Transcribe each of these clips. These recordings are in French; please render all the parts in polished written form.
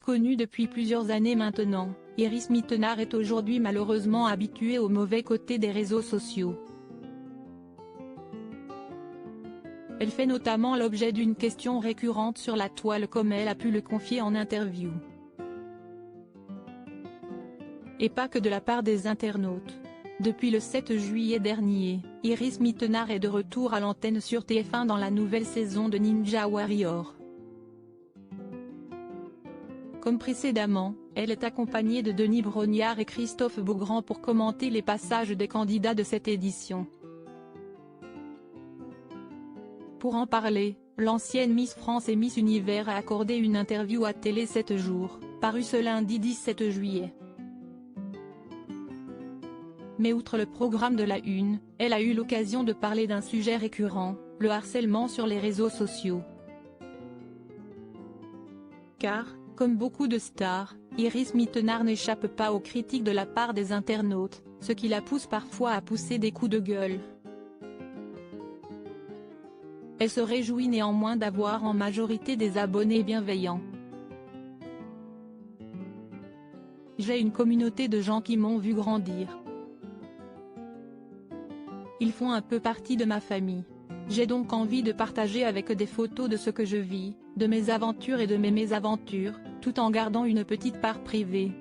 connue depuis plusieurs années maintenant, Iris Mittenard est aujourd'hui malheureusement habituée au mauvais côté des réseaux sociaux. Elle fait notamment l'objet d'une question récurrente sur la toile comme elle a pu le confier en interview. Et pas que de la part des internautes. Depuis le 7 juillet dernier, Iris Mittenard est de retour à l'antenne sur TF1 dans la nouvelle saison de Ninja Warrior. Comme précédemment, elle est accompagnée de Denis Brognard et Christophe Beaugrand pour commenter les passages des candidats de cette édition. Pour en parler, l'ancienne Miss France et Miss Univers a accordé une interview à Télé 7 jours, parue ce lundi 17 juillet. Mais outre le programme de la Une, elle a eu l'occasion de parler d'un sujet récurrent, le harcèlement sur les réseaux sociaux. Car, comme beaucoup de stars, Iris Mittenard n'échappe pas aux critiques de la part des internautes, ce qui la pousse parfois à pousser des coups de gueule. Elle se réjouit néanmoins d'avoir en majorité des abonnés bienveillants. J'ai une communauté de gens qui m'ont vu grandir. Ils font un peu partie de ma famille. J'ai donc envie de partager avec eux des photos de ce que je vis, de mes aventures et de mes mésaventures, tout en gardant une petite part privée.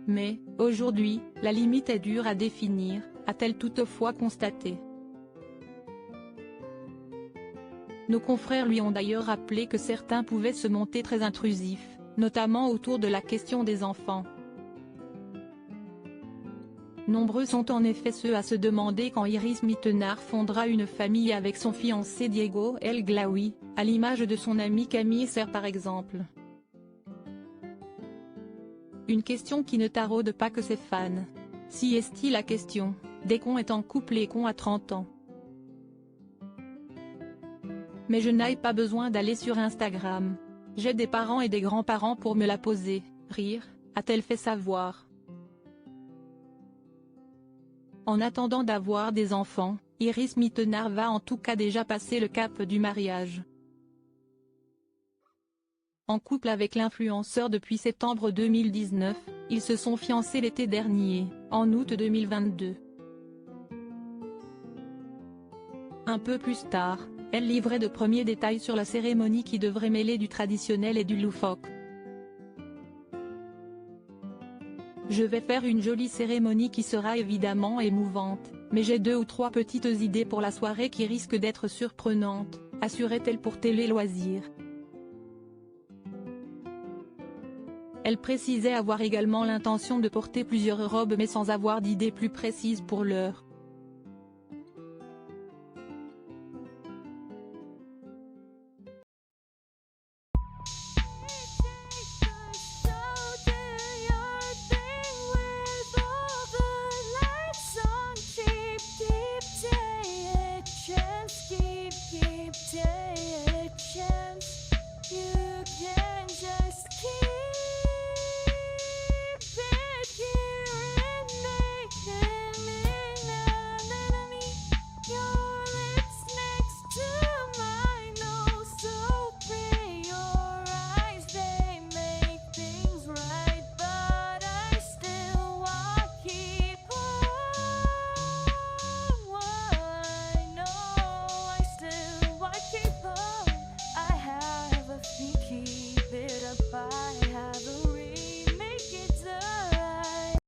Mais, aujourd'hui, la limite est dure à définir, a-t-elle toutefois constaté. Nos confrères lui ont d'ailleurs rappelé que certains pouvaient se monter très intrusifs, notamment autour de la question des enfants. Nombreux sont en effet ceux à se demander quand Iris Mittenard fondera une famille avec son fiancé Diego El Glaoui, à l'image de son amie Camille Serre par exemple. Une question qui ne taraude pas que ses fans. Si est-il la question, dès qu'on est en couple et qu'on a 30 ans. Mais je n'ai pas besoin d'aller sur Instagram. J'ai des parents et des grands-parents pour me la poser, rire, a-t-elle fait savoir. En attendant d'avoir des enfants, Iris Mittenard va en tout cas déjà passer le cap du mariage. En couple avec l'influenceur depuis septembre 2019, ils se sont fiancés l'été dernier, en août 2022. Un peu plus tard, elle livrait de premiers détails sur la cérémonie qui devrait mêler du traditionnel et du loufoque. Je vais faire une jolie cérémonie qui sera évidemment émouvante, mais j'ai 2 ou 3 petites idées pour la soirée qui risquent d'être surprenantes, assurait-elle pour Télé Loisirs. Elle précisait avoir également l'intention de porter plusieurs robes mais sans avoir d'idée plus précise pour l'heure.